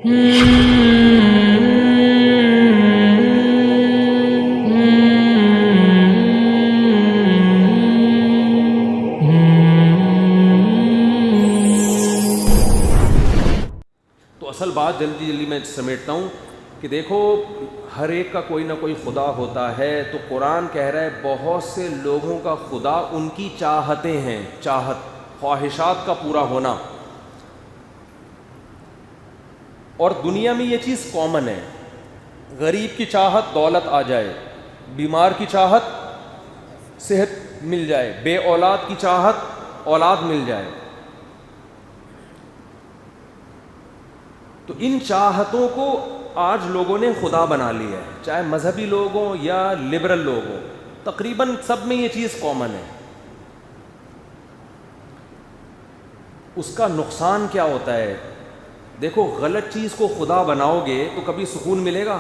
تو اصل بات جلدی میں سمیٹتا ہوں کہ دیکھو ہر ایک کا کوئی نہ کوئی خدا ہوتا ہے. تو قرآن کہہ رہا ہے بہت سے لوگوں کا خدا ان کی چاہتیں ہیں, چاہت خواہشات کا پورا ہونا. اور دنیا میں یہ چیز کامن ہے, غریب کی چاہت دولت آ جائے, بیمار کی چاہت صحت مل جائے, بے اولاد کی چاہت اولاد مل جائے. تو ان چاہتوں کو آج لوگوں نے خدا بنا لیا ہے, چاہے مذہبی لوگ ہوں یا لبرل لوگ ہوں, تقریباً سب میں یہ چیز کامن ہے. اس کا نقصان کیا ہوتا ہے؟ دیکھو غلط چیز کو خدا بناؤ گے تو کبھی سکون ملے گا؟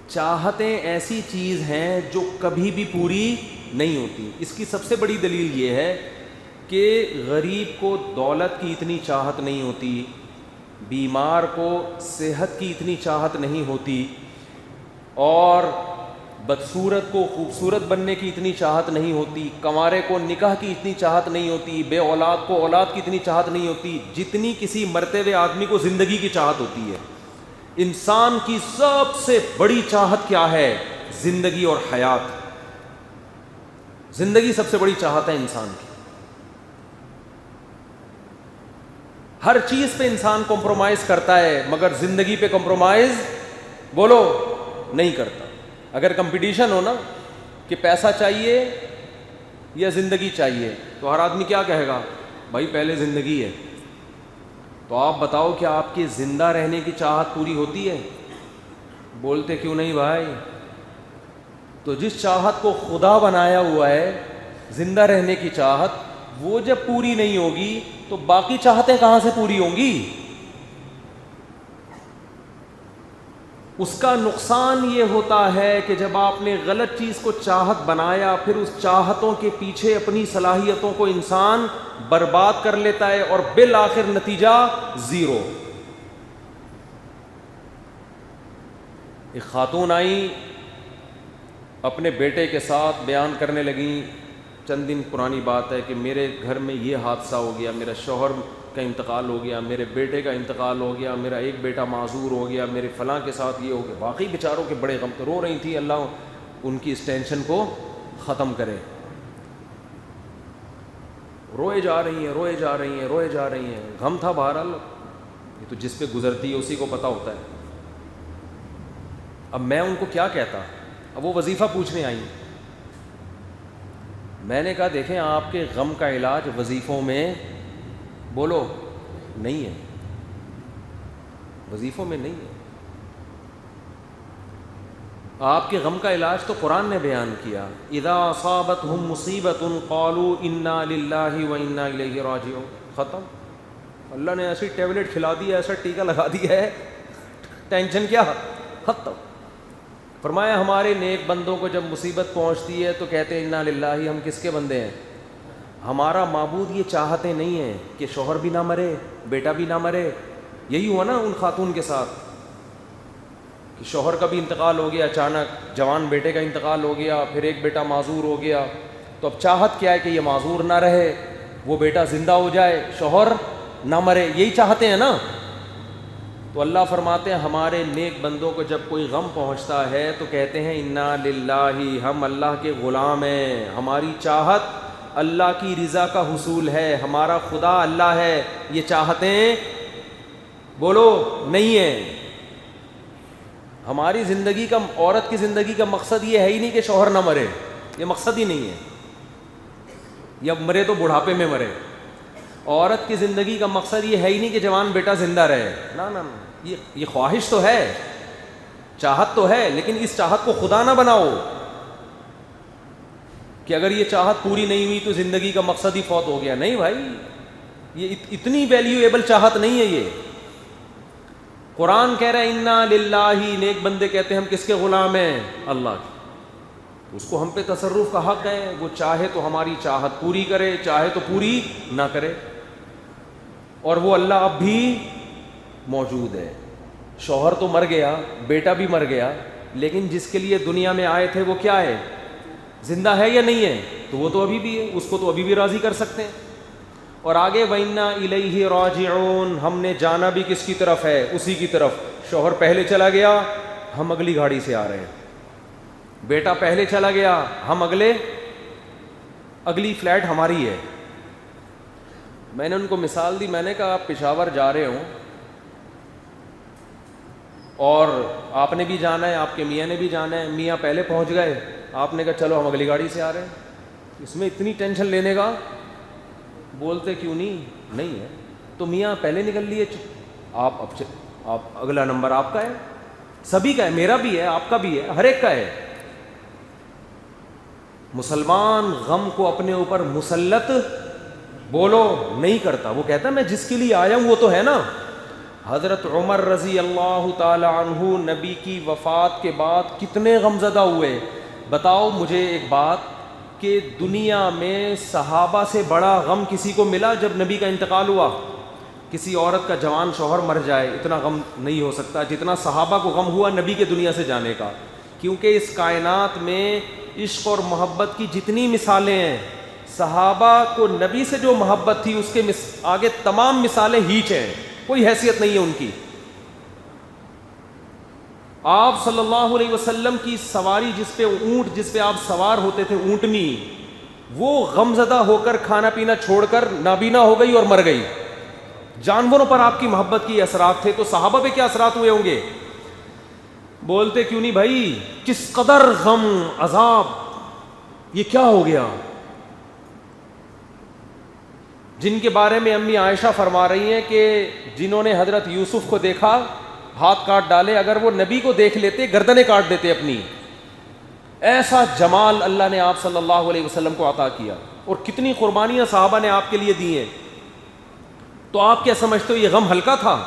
چاہتیں ایسی چیز ہیں جو کبھی بھی پوری نہیں ہوتی. اس کی سب سے بڑی دلیل یہ ہے کہ غریب کو دولت کی اتنی چاہت نہیں ہوتی, بیمار کو صحت کی اتنی چاہت نہیں ہوتی, اور بدصورت کو خوبصورت بننے کی اتنی چاہت نہیں ہوتی, کنوارے کو نکاح کی اتنی چاہت نہیں ہوتی, بے اولاد کو اولاد کی اتنی چاہت نہیں ہوتی جتنی کسی مرتے ہوئے آدمی کو زندگی کی چاہت ہوتی ہے. انسان کی سب سے بڑی چاہت کیا ہے؟ زندگی اور حیات. زندگی سب سے بڑی چاہت ہے انسان کی. ہر چیز پہ انسان کمپرومائز کرتا ہے مگر زندگی پہ کمپرومائز بولو نہیں کرتا. اگر کمپٹیشن ہو نا کہ پیسہ چاہیے یا زندگی چاہیے تو ہر آدمی کیا کہے گا؟ بھائی پہلے زندگی ہے. تو آپ بتاؤ کہ آپ کی زندہ رہنے کی چاہت پوری ہوتی ہے؟ بولتے کیوں نہیں بھائی. تو جس چاہت کو خدا بنایا ہوا ہے زندہ رہنے کی چاہت, وہ جب پوری نہیں ہوگی تو باقی چاہتیں کہاں سے پوری ہوں گی؟ اس کا نقصان یہ ہوتا ہے کہ جب آپ نے غلط چیز کو چاہت بنایا, پھر اس چاہتوں کے پیچھے اپنی صلاحیتوں کو انسان برباد کر لیتا ہے اور بالآخر نتیجہ زیرو. ایک خاتون آئی اپنے بیٹے کے ساتھ بیان کرنے لگیں, چند دن پرانی بات ہے, کہ میرے گھر میں یہ حادثہ ہو گیا, میرا شوہر کا انتقال ہو گیا, میرے بیٹے کا انتقال ہو گیا, میرا ایک بیٹا معذور ہو گیا, میرے فلاں کے ساتھ یہ ہو گیا. باقی بیچاروں کے بڑے غم, تو رو رہی تھی اللہ ان کی اس ٹینشن کو ختم کرے. روئے جا رہی ہیں روئے جا رہی ہیں روئے جا رہی ہیں, غم تھا بہرحال, یہ تو جس پہ گزرتی ہے اسی کو پتہ ہوتا ہے. اب میں ان کو کیا کہتا؟ اب وہ وظیفہ پوچھنے آئیں. میں نے کہا دیکھیں آپ کے غم کا علاج وظیفوں میں بولو نہیں ہے, وظیفوں میں نہیں ہے. آپ کے غم کا علاج تو قرآن نے بیان کیا, اذا اصابتهم مصیبۃ قالوا انا للہ وانا الیہ راجعون. ختم. اللہ نے ایسی ٹیبلٹ کھلا دی ہے, ایسا ٹیکہ لگا دیا ہے, ٹینشن کیا ختم. فرمایا ہمارے نیک بندوں کو جب مصیبت پہنچتی ہے تو کہتے ہیں انا للہ, ہم کس کے بندے ہیں؟ ہمارا معبود یہ چاہتے نہیں ہیں کہ شوہر بھی نہ مرے, بیٹا بھی نہ مرے. یہی ہوا نا ان خاتون کے ساتھ کہ شوہر کا بھی انتقال ہو گیا, اچانک جوان بیٹے کا انتقال ہو گیا, پھر ایک بیٹا معذور ہو گیا. تو اب چاہت کیا ہے کہ یہ معذور نہ رہے, وہ بیٹا زندہ ہو جائے, شوہر نہ مرے, یہی چاہتے ہیں نا. تو اللہ فرماتے ہیں ہمارے نیک بندوں کو جب کوئی غم پہنچتا ہے تو کہتے ہیں انا للہ, ہم اللہ کے غلام ہیں, ہماری چاہت اللہ کی رضا کا حصول ہے, ہمارا خدا اللہ ہے. یہ چاہتیں بولو نہیں ہیں. ہماری زندگی کا, عورت کی زندگی کا مقصد یہ ہے ہی نہیں کہ شوہر نہ مرے, یہ مقصد ہی نہیں ہے. یا مرے تو بڑھاپے میں مرے. عورت کی زندگی کا مقصد یہ ہے ہی نہیں کہ جوان بیٹا زندہ رہے. نہ نہ, یہ خواہش تو ہے, چاہت تو ہے, لیکن اس چاہت کو خدا نہ بناؤ کہ اگر یہ چاہت پوری نہیں ہوئی تو زندگی کا مقصد ہی فوت ہو گیا. نہیں بھائی, یہ اتنی ویلیویبل چاہت نہیں ہے. یہ قرآن کہہ رہا ہے انا للہ, نیک بندے کہتے ہیں ہم کس کے غلام ہیں؟ اللہ کے. اس کو ہم پہ تصرف کا حق ہے, وہ چاہے تو ہماری چاہت پوری کرے, چاہے تو پوری نہ کرے. اور وہ اللہ اب بھی موجود ہے. شوہر تو مر گیا, بیٹا بھی مر گیا, لیکن جس کے لیے دنیا میں آئے تھے وہ کیا ہے؟ زندہ ہے یا نہیں ہے؟ تو وہ تو ابھی بھی ہے, اس کو تو ابھی بھی راضی کر سکتے ہیں. اور آگے وَإِنَّا إِلَيْهِ رَاجِعُونَ, ہم نے جانا بھی کس کی طرف ہے؟ اسی کی طرف. شوہر پہلے چلا گیا, ہم اگلی گاڑی سے آ رہے ہیں. بیٹا پہلے چلا گیا, ہم اگلی فلائٹ ہماری ہے. میں نے ان کو مثال دی, میں نے کہا آپ پشاور جا رہے ہوں اور آپ نے بھی جانا ہے, آپ کے میاں نے بھی جانا ہے, میاں پہلے پہنچ گئے, آپ نے کہا چلو ہم اگلی گاڑی سے آ رہے ہیں, اس میں اتنی ٹینشن لینے کا؟ بولتے کیوں نہیں ہے. تو میاں پہلے نکل لیے, آپ اگلا نمبر آپ کا ہے, سبھی کا ہے, میرا بھی ہے, آپ کا بھی ہے, ہر ایک کا ہے. مسلمان غم کو اپنے اوپر مسلط بولو نہیں کرتا, وہ کہتا میں جس کے لیے آیا ہوں وہ تو ہے نا. حضرت عمر رضی اللہ تعالی عنہ نبی کی وفات کے بعد کتنے غمزدہ ہوئے. بتاؤ مجھے ایک بات کہ دنیا میں صحابہ سے بڑا غم کسی کو ملا جب نبی کا انتقال ہوا؟ کسی عورت کا جوان شوہر مر جائے اتنا غم نہیں ہو سکتا جتنا صحابہ کو غم ہوا نبی کے دنیا سے جانے کا. کیونکہ اس کائنات میں عشق اور محبت کی جتنی مثالیں ہیں, صحابہ کو نبی سے جو محبت تھی اس کے آگے تمام مثالیں ہیچ ہیں, کوئی حیثیت نہیں ہے ان کی. آپ صلی اللہ علیہ وسلم کی سواری جس پہ اونٹ, جس پہ آپ سوار ہوتے تھے, اونٹنی, وہ غمزدہ ہو کر کھانا پینا چھوڑ کر نابینا ہو گئی اور مر گئی. جانوروں پر آپ کی محبت کی اثرات تھے, تو صحابہ پہ کیا اثرات ہوئے ہوں گے؟ بولتے کیوں نہیں بھائی, کس قدر غم عذاب, یہ کیا ہو گیا؟ جن کے بارے میں امی عائشہ فرما رہی ہیں کہ جنہوں نے حضرت یوسف کو دیکھا ہاتھ کاٹ ڈالے, اگر وہ نبی کو دیکھ لیتے گردنیں کاٹ دیتے اپنی. ایسا جمال اللہ نے آپ صلی اللہ علیہ وسلم کو عطا کیا, اور کتنی قربانیاں صحابہ نے آپ کے لیے دی ہیں. تو آپ کیا سمجھتے ہو یہ غم ہلکا تھا؟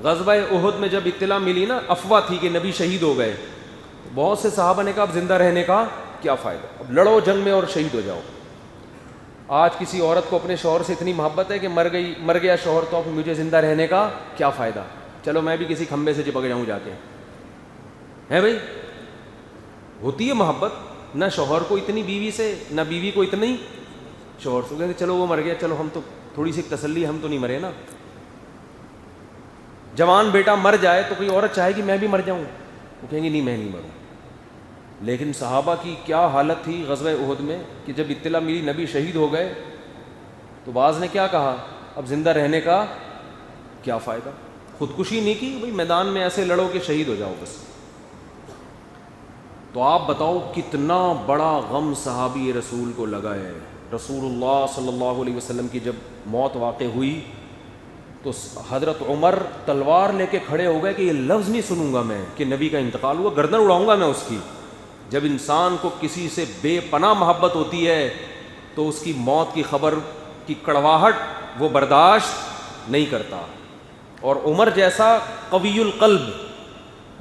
غزوہ احد میں جب اطلاع ملی نا, افواہ تھی کہ نبی شہید ہو گئے, بہت سے صحابہ نے کہا اب زندہ رہنے کا کیا فائدہ, اب لڑو جنگ میں اور شہید ہو جاؤ. آج کسی عورت کو اپنے شوہر سے اتنی محبت ہے کہ مر گیا شوہر تو اب مجھے زندہ رہنے کا کیا فائدہ, چلو میں بھی کسی کھمبے سے چپک جاؤں جا کے. ہے بھائی, ہوتی ہے محبت, نہ شوہر کو اتنی بیوی سے, نہ بیوی کو اتنی شوہر سے. کہتے چلو وہ مر گیا, چلو ہم تو تھوڑی سی تسلی, ہم تو نہیں مرے نا. جوان بیٹا مر جائے تو کوئی عورت چاہے گی میں بھی مر جاؤں, وہ کہیں گی نہیں میں نہیں مروں. لیکن صحابہ کی کیا حالت تھی غزوہ احد میں کہ جب اطلاع ملی نبی شہید ہو گئے تو بعض نے کیا کہا, اب زندہ رہنے کا کیا فائدہ. خودکشی نہیں کی بھائی, میدان میں ایسے لڑو کہ شہید ہو جاؤ بس. تو آپ بتاؤ کتنا بڑا غم صحابی رسول کو لگا ہے. رسول اللہ صلی اللہ علیہ وسلم کی جب موت واقع ہوئی تو حضرت عمر تلوار لے کے کھڑے ہو گئے کہ یہ لفظ نہیں سنوں گا میں کہ نبی کا انتقال ہوا, گردن اڑاؤں گا میں اس کی. جب انسان کو کسی سے بے پناہ محبت ہوتی ہے تو اس کی موت کی خبر کی کڑواہٹ وہ برداشت نہیں کرتا. اور عمر جیسا قوی القلب,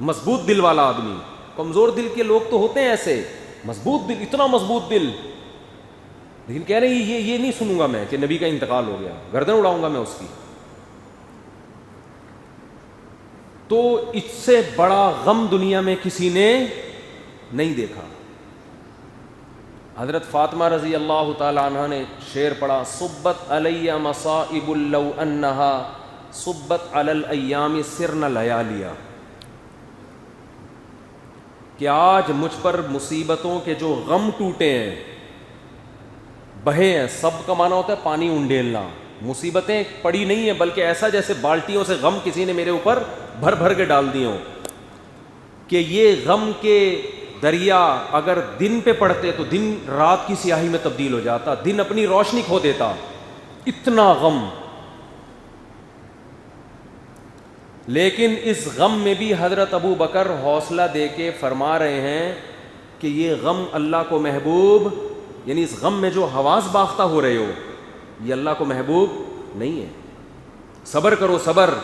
مضبوط دل والا آدمی, کمزور دل کے لوگ تو ہوتے ہیں ایسے, مضبوط دل, اتنا مضبوط دل, لیکن کہہ رہے ہیں یہ نہیں سنوں گا میں کہ نبی کا انتقال ہو گیا, گردن اڑاؤں گا میں اس کی. تو اس سے بڑا غم دنیا میں کسی نے نہیں دیکھا. حضرت فاطمہ رضی اللہ تعالی عنہ نے شعر پڑھا, صبت علی مصائب لو انہا صبت علی الایام سرن لیالیا, کہ آج مجھ پر مصیبتوں کے جو غم ٹوٹے ہیں, بہے ہیں, سب کا معنی ہوتا ہے پانی انڈیلنا, مصیبتیں پڑی نہیں ہیں بلکہ ایسا جیسے بالٹیوں سے غم کسی نے میرے اوپر بھر بھر کے ڈال دیے ہوں, کہ یہ غم کے دریا اگر دن پہ پڑتے تو دن رات کی سیاہی میں تبدیل ہو جاتا, دن اپنی روشنی کھو دیتا, اتنا غم. لیکن اس غم میں بھی حضرت ابو بکر حوصلہ دے کے فرما رہے ہیں کہ یہ غم اللہ کو محبوب, یعنی اس غم میں جو حواس باختہ ہو رہے ہو یہ اللہ کو محبوب نہیں ہے, صبر کرو صبر.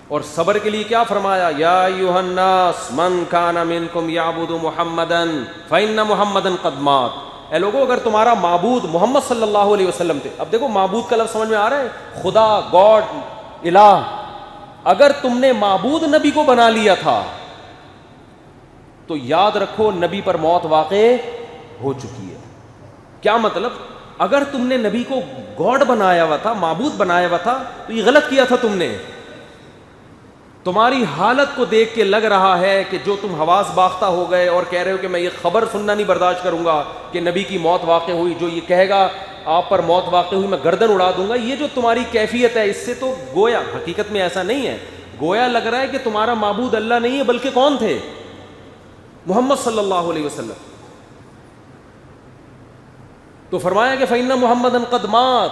اور صبر کے لیے کیا فرمایا, یا ایھا الناس من کان منکم یعبد محمدا فإن محمدا قد مات. اے لوگو اگر تمہارا معبود محمد صلی اللہ علیہ وسلم تھے, اب دیکھو معبود کا لفظ سمجھ میں آ رہا ہے, خدا, گاڈ, الہ, اگر تم نے معبود نبی کو بنا لیا تھا تو یاد رکھو نبی پر موت واقع ہو چکی ہے. کیا مطلب؟ اگر تم نے نبی کو گاڈ بنایا ہوا تھا, معبود بنایا ہوا تھا, تو یہ غلط کیا تھا تم نے. تمہاری حالت کو دیکھ کے لگ رہا ہے کہ جو تم حواس باختہ ہو گئے اور کہہ رہے ہو کہ میں یہ خبر سننا نہیں برداشت کروں گا کہ نبی کی موت واقع ہوئی, جو یہ کہے گا آپ پر موت واقع ہوئی میں گردن اڑا دوں گا, یہ جو تمہاری کیفیت ہے اس سے تو گویا حقیقت میں ایسا نہیں ہے. گویا لگ رہا ہے کہ تمہارا معبود اللہ نہیں ہے بلکہ کون تھے؟ محمد صلی اللہ علیہ وسلم. تو فرمایا کہ فإن محمدًا قد مات,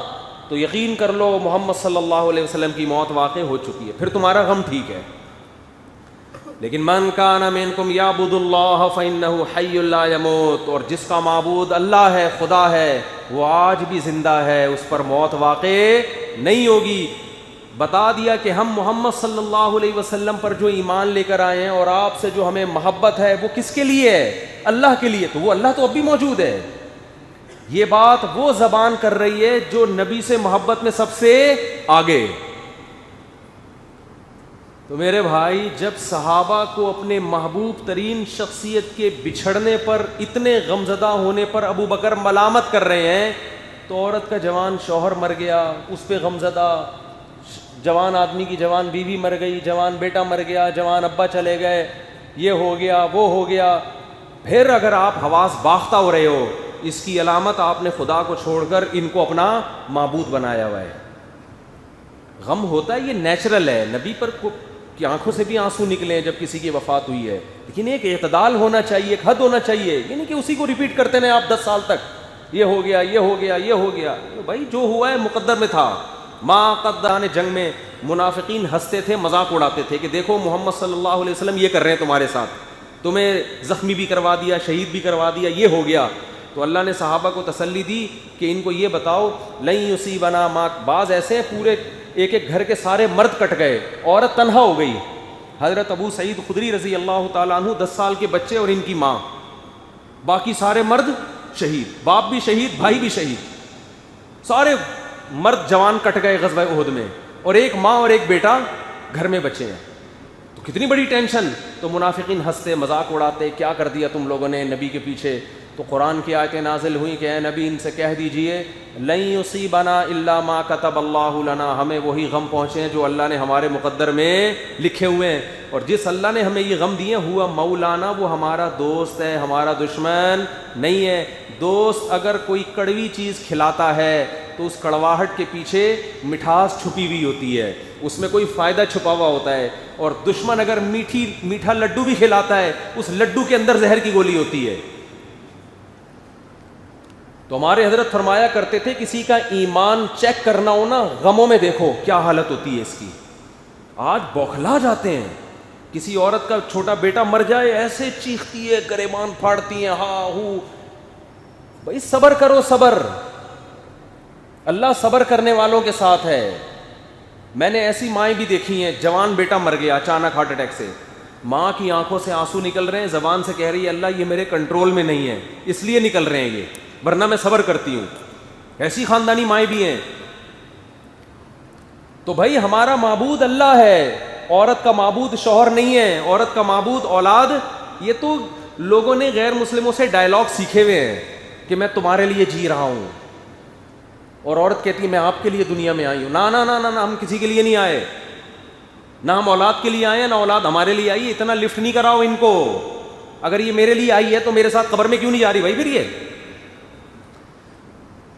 تو یقین کر لو محمد صلی اللہ علیہ وسلم کی موت واقع ہو چکی ہے, پھر تمہارا غم ٹھیک ہے. لیکن من کان منکم یعبد اللہ فإنہ حی لا یموت, اور جس کا معبود اللہ ہے, خدا ہے, وہ آج بھی زندہ ہے, اس پر موت واقع نہیں ہوگی. بتا دیا کہ ہم محمد صلی اللہ علیہ وسلم پر جو ایمان لے کر آئے ہیں اور آپ سے جو ہمیں محبت ہے وہ کس کے لیے ہے؟ اللہ کے لیے. تو وہ اللہ تو اب بھی موجود ہے. یہ بات وہ زبان کر رہی ہے جو نبی سے محبت میں سب سے آگے. تو میرے بھائی, جب صحابہ کو اپنے محبوب ترین شخصیت کے بچھڑنے پر, اتنے غمزدہ ہونے پر ابو بکر ملامت کر رہے ہیں, تو عورت کا جوان شوہر مر گیا اس پہ غمزدہ, جوان آدمی کی جوان بیوی مر گئی, جوان بیٹا مر گیا, جوان ابا چلے گئے, یہ ہو گیا وہ ہو گیا. پھر اگر آپ حواس باختہ ہو رہے ہو, اس کی علامت آپ نے خدا کو چھوڑ کر ان کو اپنا معبود بنایا ہوا ہے. غم ہوتا ہے, یہ نیچرل ہے. نبی پر کی آنکھوں سے بھی آنسو نکلے ہیں جب کسی کی وفات ہوئی ہے, لیکن ایک اعتدال ہونا چاہیے, ایک حد ہونا چاہیے. یہ نہیں کہ اسی کو ریپیٹ کرتے رہے آپ 10 سال تک, یہ ہو گیا یہ ہو گیا یہ ہو گیا. بھائی جو ہوا ہے مقدر میں تھا. ما قدران جنگ میں منافقین ہنستے تھے, مذاق اڑاتے تھے کہ دیکھو محمد صلی اللہ علیہ وسلم یہ کر رہے ہیں تمہارے ساتھ, تمہیں زخمی بھی کروا دیا, شہید بھی کروا دیا, یہ ہو گیا. تو اللہ نے صحابہ کو تسلی دی کہ ان کو یہ بتاؤ لن یصیبنا ما, بعض ایسے ہیں پورے ایک ایک گھر کے سارے مرد کٹ گئے, عورت تنہا ہو گئی. حضرت ابو سعید خدری رضی اللہ تعالیٰ عنہ 10 سال کے بچے اور ان کی ماں, باقی سارے مرد شہید, باپ بھی شہید, بھائی بھی شہید, سارے مرد جوان کٹ گئے غزوہ احد میں, اور ایک ماں اور ایک بیٹا گھر میں بچے ہیں. تو کتنی بڑی ٹینشن. تو منافقین ہنستے, مذاق اڑاتے, کیا کر دیا تم لوگوں نے نبی کے پیچھے. تو قرآن کی آیتیں نازل ہوئی کہ اے نبی ان سے کہہ دیجئے لن یصیبنا الا ما کتب اللہ لنا, ہمیں وہی غم پہنچے ہیں جو اللہ نے ہمارے مقدر میں لکھے ہوئے ہیں. اور جس اللہ نے ہمیں یہ غم دیے ہوا مولانا, وہ ہمارا دوست ہے, ہمارا دشمن نہیں ہے. دوست اگر کوئی کڑوی چیز کھلاتا ہے تو اس کڑواہٹ کے پیچھے مٹھاس چھپی ہوئی ہوتی ہے, اس میں کوئی فائدہ چھپا ہوا ہوتا ہے. اور دشمن اگر میٹھا لڈو بھی کھلاتا ہے, اس لڈو کے اندر زہر کی گولی ہوتی ہے. تو ہمارے حضرت فرمایا کرتے تھے کسی کا ایمان چیک کرنا ہو نا, غموں میں دیکھو کیا حالت ہوتی ہے اس کی. آج بوکھلا جاتے ہیں, کسی عورت کا چھوٹا بیٹا مر جائے ایسے چیختی ہے, گریبان پھاڑتی ہیں, ہاں ہو. بھائی صبر کرو, صبر, اللہ صبر کرنے والوں کے ساتھ ہے. میں نے ایسی مائیں بھی دیکھی ہیں, جوان بیٹا مر گیا اچانک ہارٹ اٹیک سے, ماں کی آنکھوں سے آنسو نکل رہے ہیں, زبان سے کہہ رہی ہے اللہ یہ میرے کنٹرول میں نہیں ہے اس لیے نکل رہے ہیں یہ, ورنہ میں صبر کرتی ہوں. ایسی خاندانی مائیں بھی ہیں. تو بھائی ہمارا معبود اللہ ہے, عورت کا معبود شوہر نہیں ہے, عورت کا معبود اولاد. یہ تو لوگوں نے غیر مسلموں سے ڈائلاگ سیکھے ہوئے ہیں کہ میں تمہارے لیے جی رہا ہوں, اور عورت کہتی ہے میں آپ کے لیے دنیا میں آئی ہوں. نا نا نا نا, ہم کسی کے لیے نہیں آئے, نہ ہم اولاد کے لیے آئے ہیں نہ اولاد ہمارے لیے آئی ہے. اتنا لفٹ نہیں کراؤ ان کو. اگر یہ میرے لیے آئی ہے تو میرے ساتھ قبر میں کیوں نہیں جا رہی بھائی؟ پھر یہ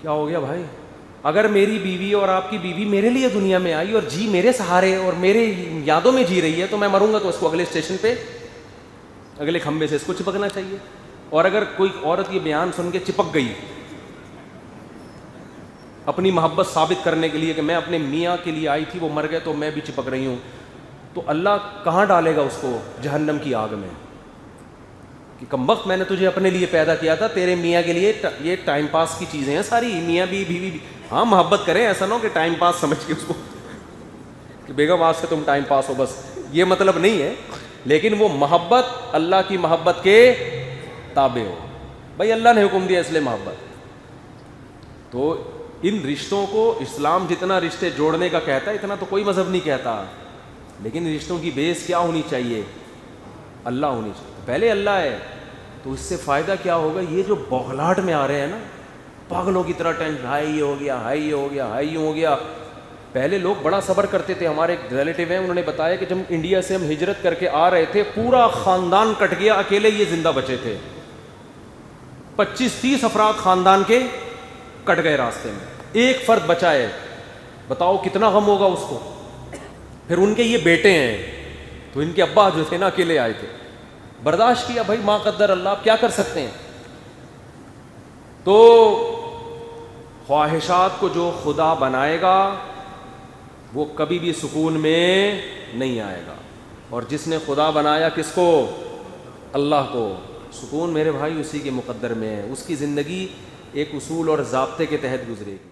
کیا ہو گیا بھائی؟ اگر میری بیوی اور آپ کی بیوی میرے لیے دنیا میں آئی اور جی میرے سہارے اور میرے یادوں میں جی رہی ہے, تو میں مروں گا تو اس کو اگلے اسٹیشن پہ, اگلے کھمبے سے اس کو چپکنا چاہیے. اور اگر کوئی عورت یہ بیان سن کے چپک گئی اپنی محبت ثابت کرنے کے لیے کہ میں اپنے میاں کے لیے آئی تھی وہ مر گئے تو میں بھی چپک رہی ہوں, تو اللہ کہاں ڈالے گا اس کو؟ جہنم کی آگ میں. کہ کمبخت, میں نے تجھے اپنے لیے پیدا کیا تھا, تیرے میاں کے لیے یہ ٹائم پاس کی چیزیں ہیں ساری, میاں بھی بیوی بھی. ہاں محبت کریں, ایسا نہ ہو کہ ٹائم پاس سمجھ کے اس کو کہ بیگم آج سے تم ٹائم پاس ہو, بس یہ مطلب نہیں ہے. لیکن وہ محبت اللہ کی محبت کے تابع ہو. بھائی اللہ نے حکم دیا اس لیے محبت. تو ان رشتوں کو اسلام جتنا رشتے جوڑنے کا کہتا ہے اتنا تو کوئی مذہب نہیں کہتا. لیکن رشتوں کی بیس کیا ہونی چاہیے؟ اللہ ہونی چاہیے. پہلے اللہ ہے تو اس سے فائدہ کیا ہوگا؟ یہ جو بوگھلاہٹ میں آ رہے ہیں نا پاگلوں کی طرح ٹینشن، ہائی یہ ہو گیا، ہائی یہ ہو گیا، ہائی یہ ہو گیا. پہلے لوگ بڑا صبر کرتے تھے. ہمارے ایک ریلیٹیو ہیں، انہوں نے بتایا کہ جب انڈیا سے ہم ہجرت کر کے آ رہے تھے پورا خاندان کٹ گیا، اکیلے یہ زندہ بچے تھے. 25-30 افراد خاندان کے کٹ گئے راستے میں، ایک فرد بچا ہے. بتاؤ کتنا غم ہوگا اس کو. پھر ان کے یہ بیٹے ہیں تو ان کے ابا جو تھے نا اکیلے آئے تھے، برداشت کیا بھائی، ما قدر اللہ، آپ کیا کر سکتے ہیں. تو خواہشات کو جو خدا بنائے گا وہ کبھی بھی سکون میں نہیں آئے گا، اور جس نے خدا بنایا کس کو؟ اللہ کو، سکون میرے بھائی اسی کے مقدر میں ہے. اس کی زندگی ایک اصول اور ضابطے کے تحت گزرے گی.